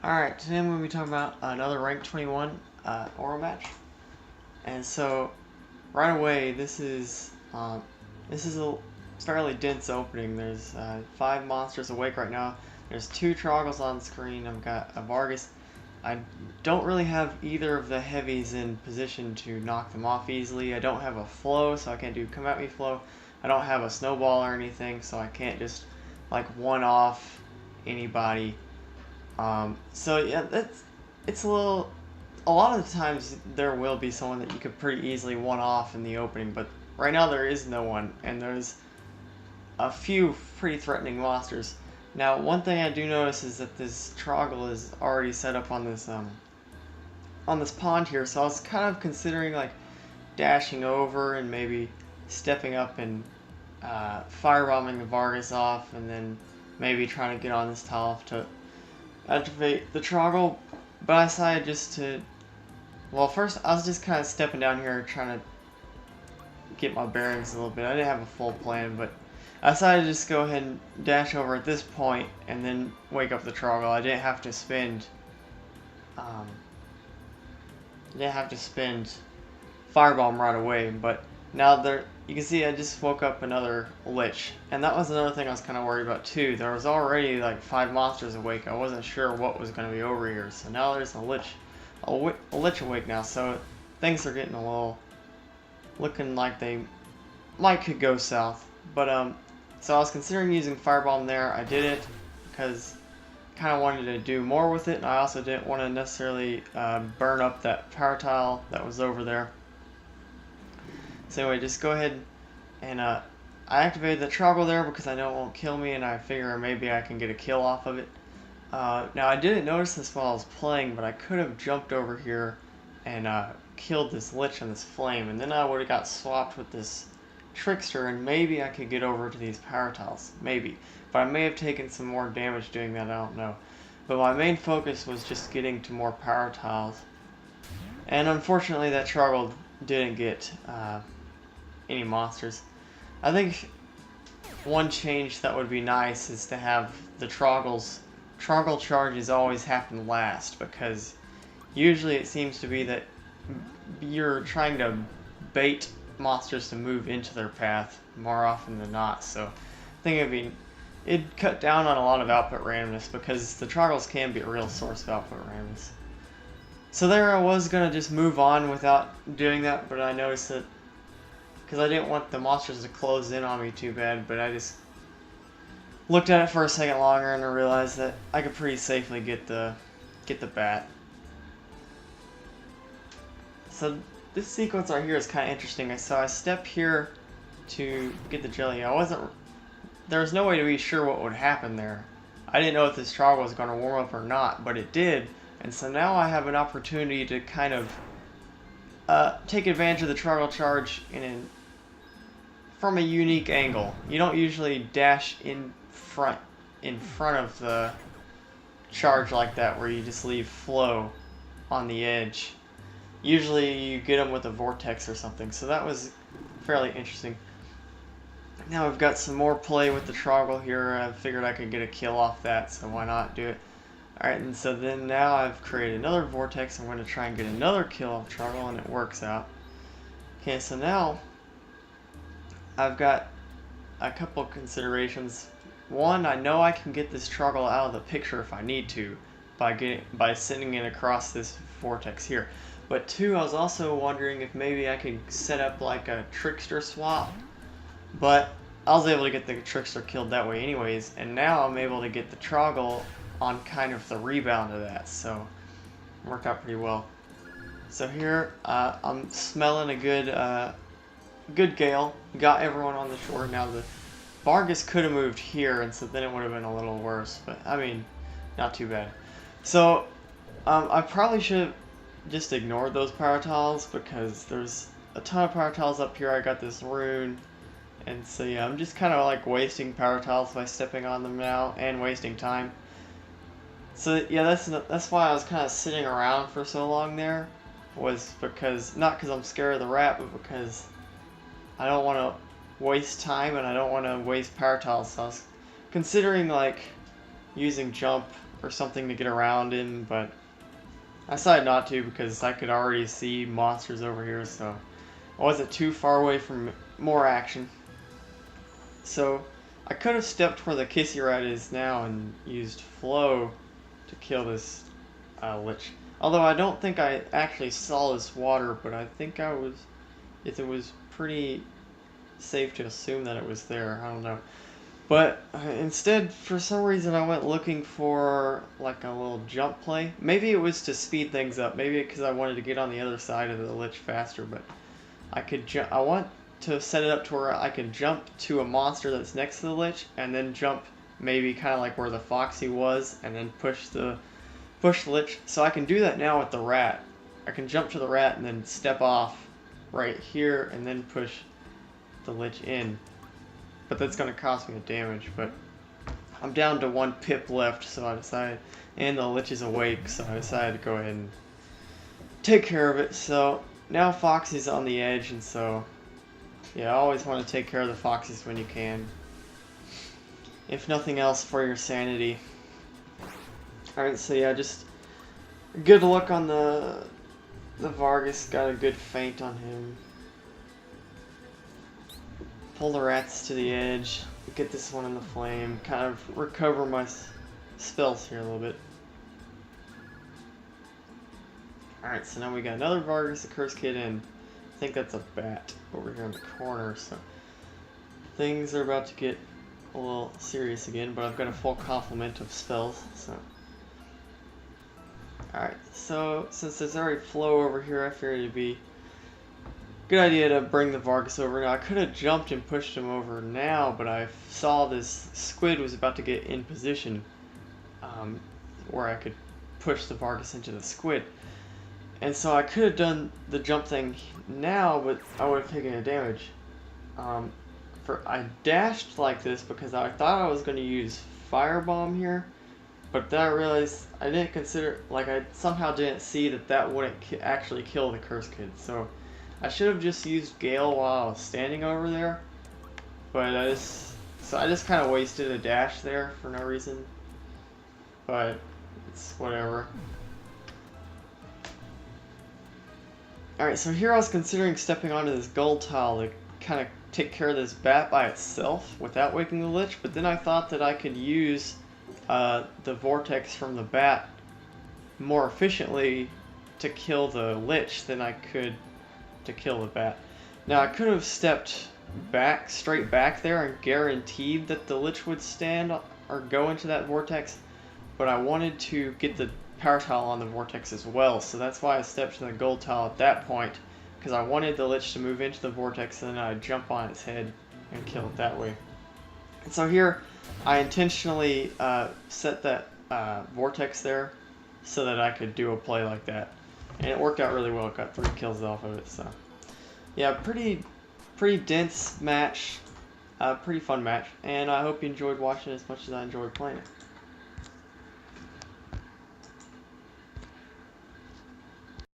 Alright, today I'm going to be talking about another rank 21 Auro match. And so, right away, this is a fairly dense opening. There's 5 monsters awake right now. There's 2 Troggles on screen. I've got a Vargas. I don't really have either of the heavies in position to knock them off easily. I don't have a flow, so I can't do come at me flow. I don't have a snowball or anything, so I can't just like one off anybody. So yeah, it's a lot of the times there will be someone that you could pretty easily one off in the opening, but right now there is no one, and there's a few pretty threatening monsters. Now, one thing I do notice is that this Troggle is already set up on this pond here, so I was kind of considering like dashing over and maybe stepping up and firebombing the Vargas off, and then maybe trying to get on this tile to activate the Troggle, but I decided just to, well, first I was just kind of stepping down here trying to get my bearings a little bit. I didn't have a full plan, but I decided to just go ahead and dash over at this point and then wake up the Troggle. I didn't have to spend Firebomb right away, but now you can see I just woke up another Lich, and that was another thing I was kind of worried about too. There was already like 5 monsters awake. I wasn't sure what was going to be over here, so now there's a Lich awake now, so things are getting a little, looking like they could go south. But so I was considering using Firebomb there. I didn't because I kind of wanted to do more with it, and I also didn't want to necessarily burn up that power tile that was over there. So anyway, just go ahead and I activated the Troggle there because I know it won't kill me, and I figure maybe I can get a kill off of it. Now I didn't notice this while I was playing, but I could have jumped over here and killed this Lich and this Flame, and then I would have got swapped with this Trickster, and maybe I could get over to these power tiles. Maybe. But I may have taken some more damage doing that, I don't know. But my main focus was just getting to more power tiles. And unfortunately that Troggle didn't get any monsters. I think one change that would be nice is to have the Troggle charges always happen last, because usually it seems to be that you're trying to bait monsters to move into their path more often than not. So I think it'd cut down on a lot of output randomness, because the Troggles can be a real source of output randomness. So there I was gonna just move on without doing that, but I noticed that because I didn't want the monsters to close in on me too bad, but I just looked at it for a second longer and I realized that I could pretty safely get the bat. So this sequence right here is kind of interesting. So I step here to get the jelly. There was no way to be sure what would happen there. I didn't know if this Troggle was going to warm up or not, but it did. And so now I have an opportunity to kind of take advantage of the Troggle charge from a unique angle. You don't usually dash in front of the charge like that, where you just leave flow on the edge. Usually you get them with a vortex or something, so that was fairly interesting. Now we've got some more play with the Troggle here. I figured I could get a kill off that, so why not do it? Alright, and so then now I've created another vortex. I'm going to try and get another kill off Troggle, and it works out. Okay, so now I've got a couple of considerations. One, I know I can get this Troggle out of the picture if I need to by sending it across this vortex here. But two, I was also wondering if maybe I could set up like a Trickster swap. But I was able to get the Trickster killed that way anyways, and now I'm able to get the Troggle on kind of the rebound of that, so it worked out pretty well. So here, I'm smelling a good gale. Got everyone on the shore. Now the Vargas could have moved here, and so then it would have been a little worse, but I mean, not too bad. So I probably should have just ignored those power tiles, because there's a ton of power tiles up here. I got this rune, and so yeah, I'm just kind of like wasting power tiles by stepping on them now and wasting time. So yeah, that's why I was kind of sitting around for so long there, was because, not because I'm scared of the rat, but because I don't want to waste time and I don't want to waste power tiles. So I was considering like using jump or something to get around him, but I decided not to because I could already see monsters over here, so I wasn't too far away from more action. So I could have stepped where the kissy rat is now and used flow to kill this lich. Although I don't think I actually saw this water, but I think I was, it was pretty safe to assume that it was there. I don't know. But instead, for some reason, I went looking for like a little jump play. Maybe it was to speed things up. Maybe because I wanted to get on the other side of the lich faster. But I could I want to set it up to where I can jump to a monster that's next to the lich, and then jump maybe kind of like where the foxy was, and then push the lich. So I can do that now with the rat. I can jump to the rat and then step off right here, and then push the lich in. But that's going to cost me a damage, but I'm down to 1 pip left, so I decided, and the lich is awake, so I decided to go ahead and take care of it. So now Foxy's on the edge, and so yeah, I always want to take care of the foxes when you can, if nothing else for your sanity. Alright, so yeah, just good luck on the Vargas. Got a good feint on him. Pull the rats to the edge, get this one in the flame, kind of recover my spells here a little bit. Alright, so now we got another Vargas, a curse kid, and I think that's a bat over here in the corner, so things are about to get a little serious again, but I've got a full complement of spells, so. Alright, so since there's already flow over here, I figured it'd be good idea to bring the Vargas over. Now I could have jumped and pushed him over now, but I saw this squid was about to get in position where I could push the Vargas into the squid. And so I could have done the jump thing now, but I would have taken a damage. I dashed like this because I thought I was going to use Firebomb here, but then I realized I didn't consider, like I somehow didn't see that wouldn't actually kill the Curse Kid. So I should have just used Gale while I was standing over there, but I just kind of wasted a dash there for no reason, but it's whatever. Alright, so here I was considering stepping onto this gold tile to kind of take care of this bat by itself without waking the lich, but then I thought that I could use the vortex from the bat more efficiently to kill the lich than I could to kill the bat. Now I could have stepped back, straight back there, and guaranteed that the lich would stand or go into that vortex, but I wanted to get the power tile on the vortex as well, so that's why I stepped to the gold tile at that point, because I wanted the lich to move into the vortex and then I'd jump on its head and kill it that way. And so here I intentionally set that vortex there so that I could do a play like that, and it worked out really well. Got 3 kills off of it. So yeah, pretty dense match, pretty fun match, and I hope you enjoyed watching as much as I enjoyed playing it.